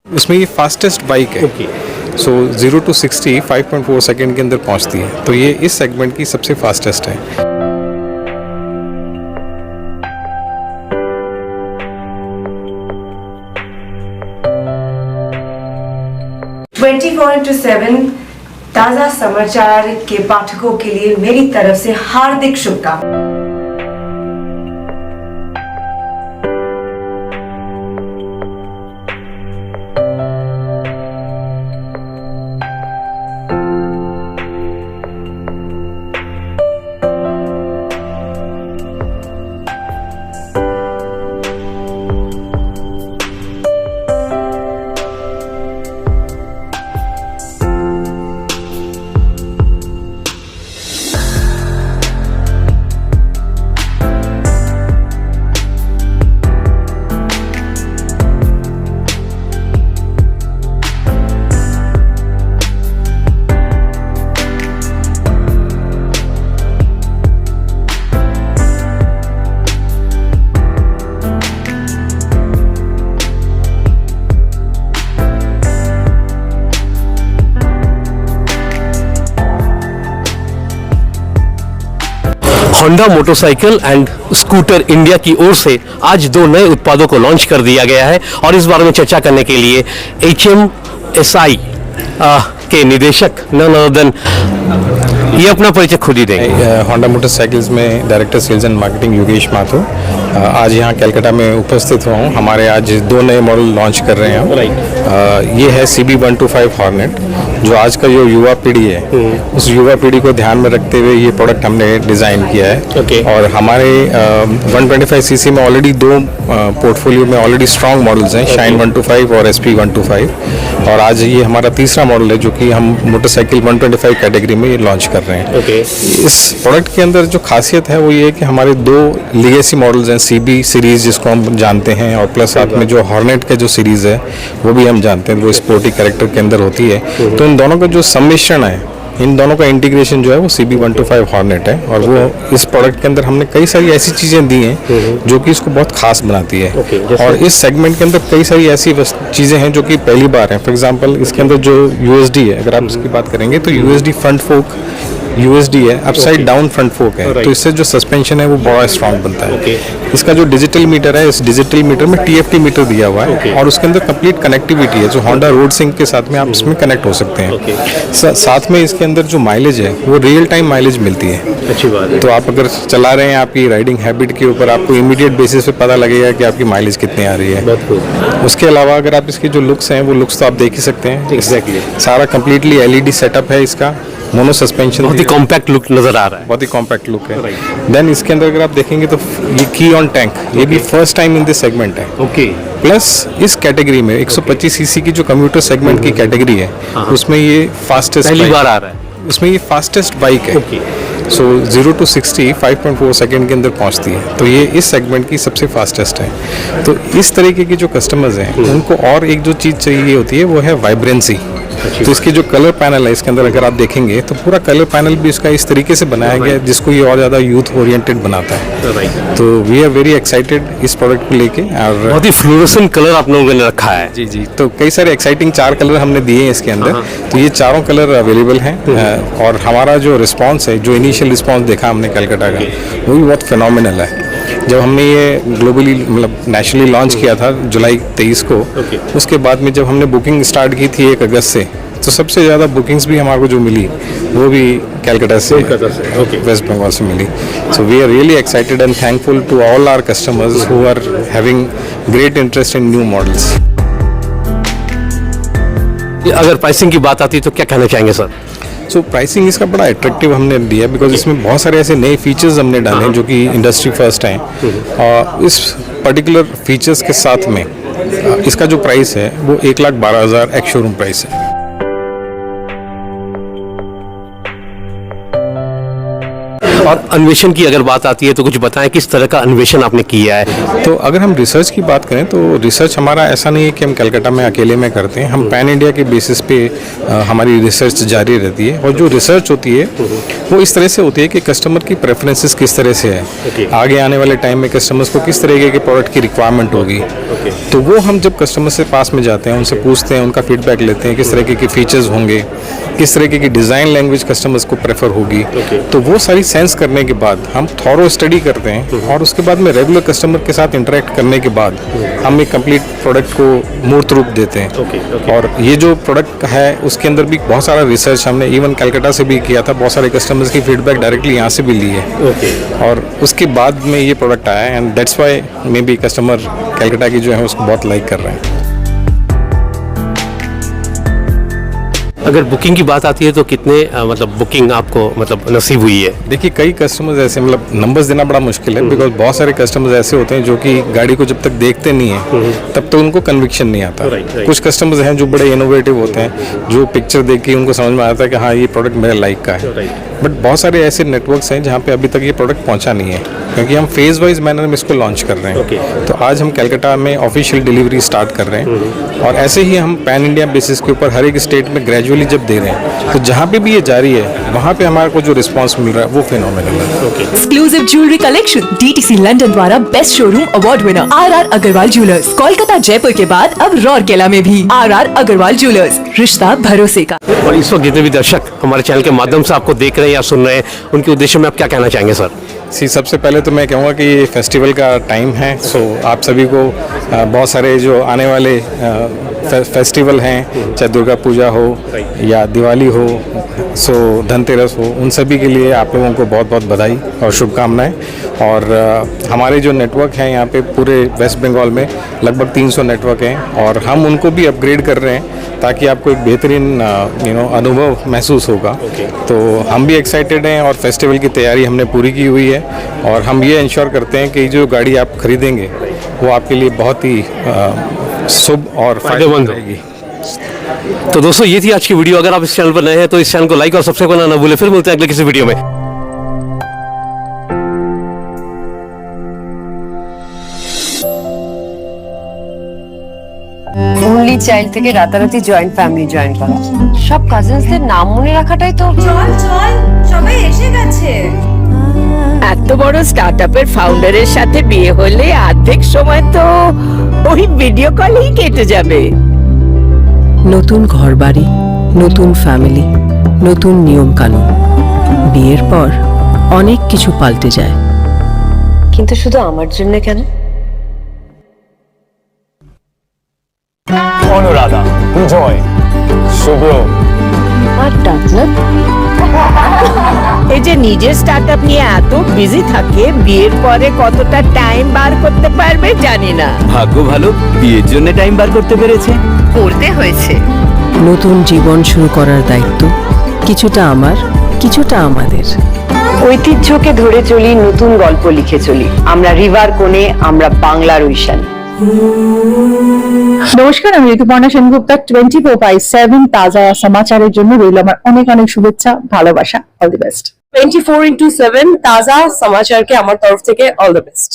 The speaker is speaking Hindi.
उसमें ये फास्टेस्ट बाइक है। सो 0 to 60 5.4 सेकेंड के अंदर पहुंचती है, तो ये इस सेगमेंट की सबसे फास्टेस्ट है। 24/7 ताज़ा समाचार के पाठकों के लिए मेरी तरफ से हार्दिक शुभकामनाएं। Honda motorcycle and scooter India की ओर से आज दो नए उत्पादों को लॉन्च कर दिया गया है और इस बारे में चर्चा करने के लिए HMSI के निदेशक नन अदर देन ये अपना परिचय खुद ही देंगे। होंडा मोटरसाइकिल्स में director sales and marketing Yogesh Mathur आज यहाँ कलकत्ता में उपस्थित हुआ हूँ। हमारे आज दो नए मॉडल लॉन्च कर रहे हैं। ये है CB125 हॉर्नेट, जो आज का जो युवा पीढ़ी है उस युवा पीढ़ी को ध्यान में रखते हुए ये प्रोडक्ट हमने डिज़ाइन किया है। और हमारे 125cc में ऑलरेडी दो पोर्टफोलियो में ऑलरेडी स्ट्रॉन्ग मॉडल्स हैं, शाइन 125 और SP125, और आज ये हमारा तीसरा मॉडल है जो कि हम मोटरसाइकिल 125 कैटेगरी में लॉन्च कर रहे हैं। इस प्रोडक्ट के अंदर जो खासियत है वो ये है कि हमारे दो लीगेसी मॉडल्स हैं, CB सीरीज जिसको हम जानते हैं, और प्लस साथ में जो हॉर्नेट का जो सीरीज है वो भी हम जानते हैं, वो स्पोर्टी कैरेक्टर के अंदर होती है। तो इन दोनों का जो सम्मिश्रण है, इन दोनों का इंटीग्रेशन जो है वो CB125 हॉर्नेट है, और वो इस प्रोडक्ट के अंदर हमने कई सारी ऐसी चीज़ें दी हैं जो कि इसको बहुत खास बनाती है। और इस सेगमेंट के अंदर कई सारी ऐसी चीज़ें हैं जो कि पहली बार हैं। फॉर एग्जांपल इसके अंदर जो USD है, अगर आप इसकी बात करेंगे तो USD फ्रंट फोक USD है, अपसाइड डाउन फ्रंट फोक है, तो इससे जो सस्पेंशन है वो बड़ा स्ट्रॉन्ग बनता है। इसका जो डिजिटल मीटर है, इस डिजिटल मीटर में TFT मीटर दिया हुआ है, और उसके अंदर कंप्लीट कनेक्टिविटी है, जो होंडा रोड सिंक के साथ में आप इसमें कनेक्ट हो सकते हैं। साथ में इसके अंदर जो माइलेज है वो रियल टाइम माइलेज मिलती है। अच्छी बात है। तो आप अगर चला रहे हैं, आपकी राइडिंग हैबिट के ऊपर आपको इमीडिएट बेसिस पे पता लगेगा कि आपकी माइलेज कितनी आ रही है। उसके अलावा अगर आप इसके जो लुक्स हैं वो लुक्स तो आप देख ही सकते हैं। एग्जैक्टली सारा कंप्लीटली LED सेटअप है इसका, मोनो सस्पेंशन, बहुत ही कॉम्पैक्ट लुक नजर आ रहा है। बहुत ही कॉम्पैक्ट लुक है। देन इसके अंदर अगर आप देखेंगे तो ये की ऑन टैंक, ये भी first time in this segment है। प्लस इस कैटेगरी में 125cc की जो कम्यूटर सेगमेंट की कैटेगरी है उसमें ये फास्टेस्ट पहली बार आ रहा है। उसमें ये फास्टेस्ट बाइक है। सो 0 to 60 5.4 सेकेंड के अंदर पहुंचती है, तो ये इस सेगमेंट की सबसे फास्टेस्ट है। तो इस तरीके के जो कस्टमर्स हैं उनको और एक जो चीज़ चाहिए होती है वो है वाइब्रेंसी। तो इसकी जो कलर पैनल है इसके अंदर अगर आप देखेंगे तो पूरा कलर पैनल भी इसका इस तरीके से बनाया गया है जिसको ये और ज़्यादा यूथ ओरिएंटेड बनाता है। तो वी आर वेरी एक्साइटेड इस प्रोडक्ट को लेके, और बहुत ही फ्लोरोसेंट कलर आप लोगों ने रखा है। जी जी, तो कई सारे एक्साइटिंग 4 कलर हमने दिए हैं इसके अंदर, तो ये चारों कलर अवेलेबल हैं। और हमारा जो रिस्पांस है, जो इनिशियल रिस्पांस देखा हमने कलकत्ता का, वो भी बहुत फिनोमिनल है। जब हमने ये ग्लोबली मतलब नेशनली लॉन्च किया था जुलाई 23 को, उसके बाद में जब हमने बुकिंग स्टार्ट की थी 1 अगस्त से, तो सबसे ज़्यादा बुकिंग्स भी हमारे को जो मिली वो भी कलकत्ता से, वेस्ट बंगाल से मिली। So we are really excited and thankful to all our customers who are having great interest in new models. अगर प्राइसिंग की बात आती है तो क्या कहना चाहेंगे सर? सो प्राइसिंग इसका बड़ा अट्रैक्टिव हमने दिया है, बिकॉज इसमें बहुत सारे ऐसे नए फीचर्स हमने डाले हैं जो कि इंडस्ट्री फर्स्ट हैं। और इस पर्टिकुलर फीचर्स के साथ में इसका जो प्राइस है वो 1,12,000 एक्स शोरूम प्राइस है। और अन्वेषण की अगर बात आती है तो कुछ बताएं किस तरह का अन्वेषण आपने किया है। तो अगर हम रिसर्च की बात करें तो रिसर्च हमारा ऐसा नहीं है कि हम कलकत्ता में अकेले में करते हैं, हम पैन इंडिया के बेसिस पे हमारी रिसर्च जारी रहती है। और जो रिसर्च होती है वो इस तरह से होती है कि कस्टमर की प्रेफरेंसेस किस तरह से है, आगे आने वाले टाइम में कस्टमर्स को किस तरीके के प्रोडक्ट की रिक्वायरमेंट होगी। तो वो हम जब कस्टमर से पास में जाते हैं, उनसे पूछते हैं, उनका फीडबैक लेते हैं, किस तरीके के फीचर्स होंगे, किस तरीके की डिज़ाइन लैंग्वेज कस्टमर्स को प्रेफर होगी। तो वो सारी सेंस करने के बाद हम थॉरो स्टडी करते हैं और उसके बाद में रेगुलर कस्टमर के साथ इंटरेक्ट करने के बाद हम एक कंप्लीट प्रोडक्ट को मूर्त रूप देते हैं। और ये जो प्रोडक्ट है उसके अंदर भी बहुत सारा रिसर्च हमने इवन कलकत्ता से भी किया था, बहुत सारे कस्टमर्स की फीडबैक डायरेक्टली यहाँ से भी ली है। और उसके बाद में ये प्रोडक्ट आया and that's why may be customer Calcutta की जो है उसको बहुत लाइक कर रहे हैं। अगर बुकिंग की बात आती है तो कितने मतलब बुकिंग आपको मतलब नसीब हुई है? देखिए कई कस्टमर्स ऐसे, मतलब नंबर्स देना बड़ा मुश्किल है बिकॉज बहुत सारे कस्टमर्स ऐसे होते हैं जो कि गाड़ी को जब तक देखते नहीं है तब तक उनको कन्विक्शन नहीं आता। कुछ कस्टमर्स हैं जो बड़े इनोवेटिव होते हैं, जो पिक्चर देख के उनको समझ में आता है कि हाँ ये प्रोडक्ट मेरे लाइक का है। बट बहुत सारे ऐसे नेटवर्क्स हैं जहाँ पे अभी तक ये प्रोडक्ट पहुँचा नहीं है, क्योंकि हम फेज वाइज मैनर में इसको लॉन्च कर रहे हैं। तो आज हम कलकत्ता में ऑफिशियल डिलीवरी स्टार्ट कर रहे हैं और ऐसे ही हम पैन इंडिया बेसिस के ऊपर हर एक स्टेट में ग्रेजुअली जब दे रहे हैं, तो जहाँ पे भी ये जारी है वहाँ पे हमारे को जो रिस्पांस मिल रहा है वो फिनोमिनल है। Exclusive jewellery collection DTC London द्वारा best showroom award winner RR Agarwal jewellers, Kolkata Jaipur के बाद अब रौरकेला में भी आरआर अग्रवाल ज्वेलर्स, रिश्ता भरोसे का। और इस वक्त जितने भी दर्शक हमारे चैनल के माध्यम से आपको देख रहे हैं या सुन रहे हैं, उनके उद्देश्य में आप क्या कहना चाहेंगे सर? सबसे पहले तो मैं कहूँगा कि ये फेस्टिवल का टाइम है, सो आप सभी को बहुत सारे जो आने वाले फेस्टिवल हैं, चाहे दुर्गा पूजा हो या दिवाली हो, सो धनतेरस हो, उन सभी के लिए आप लोगों को बहुत बहुत बधाई और शुभकामनाएं। और हमारे जो नेटवर्क हैं यहाँ पे पूरे वेस्ट बंगाल में लगभग 300 नेटवर्क हैं और हम उनको भी अपग्रेड कर रहे हैं ताकि आपको एक बेहतरीन अनुभव महसूस होगा। तो हम भी एक्साइटेड हैं और फेस्टिवल की तैयारी हमने पूरी की हुई है और हम ये इंश्योर करते हैं कि जो गाड़ी आप खरीदेंगे वो आपके लिए बहुत ही शुभ और फायदेमंद रहेगी। तो दोस्तों ये थी आज की वीडियो। अगर आप इस चैनल पर नए हैं तो इस चैनल को लाइक और सब्सक्राइब करना ना भूलें। फिर मिलते हैं अगले किसी वीडियो में। অনলি চাইল্ড থেকে রাতারাতি জয়েন্ট ফ্যামিলি জয়েন করা, সব কাজিনসদের নাম মনে রাখাটাই তো। চল চল সবাই এসে গেছে। এত বড় স্টার্টআপের ফাউন্ডারের সাথে বিয়ে হলে অর্ধেক সময় তো ওই ভিডিও কলেই কেটে যাবে। নতুন ঘরবাড়ি, নতুন ফ্যামিলি, নতুন নিয়ম কানুন, বিয়ের পর অনেক কিছু পাল্টে যায়। কিন্তু শুধু আমার জন্য কেন? অনুরাধা, বিজয়, শুভ্র আর ডাকনাথ এই যে নিজের স্টার্টআপ নিয়ে এত বিজি থাকে, বিয়ের পরে কতটা টাইম বার করতে পারবে জানি না। ভাগ্য ভালো, বিয়ের জন্য টাইম বার করতে পেরেছে। করতে হয়েছে। নতুন জীবন শুরু করার দায়িত্ব কিছুটা আমার, কিছুটা আমাদের। ঐতিহ্যকে ধরে চলি, নতুন গল্প লিখে চলি। আমরা রিভার কোণে, আমরা বাংলার ঐশানী। নমস্কার, আমি ঋতুপর্ণা সেনগুপ্তা। 24/7 তাজা সমাচারের জন্য রইল আমার অনেক অনেক শুভেচ্ছা, ভালোবাসা। All the best. 24/7 তাজা সমাচারকে আমার তরফ থেকে অল দ্য বেস্ট।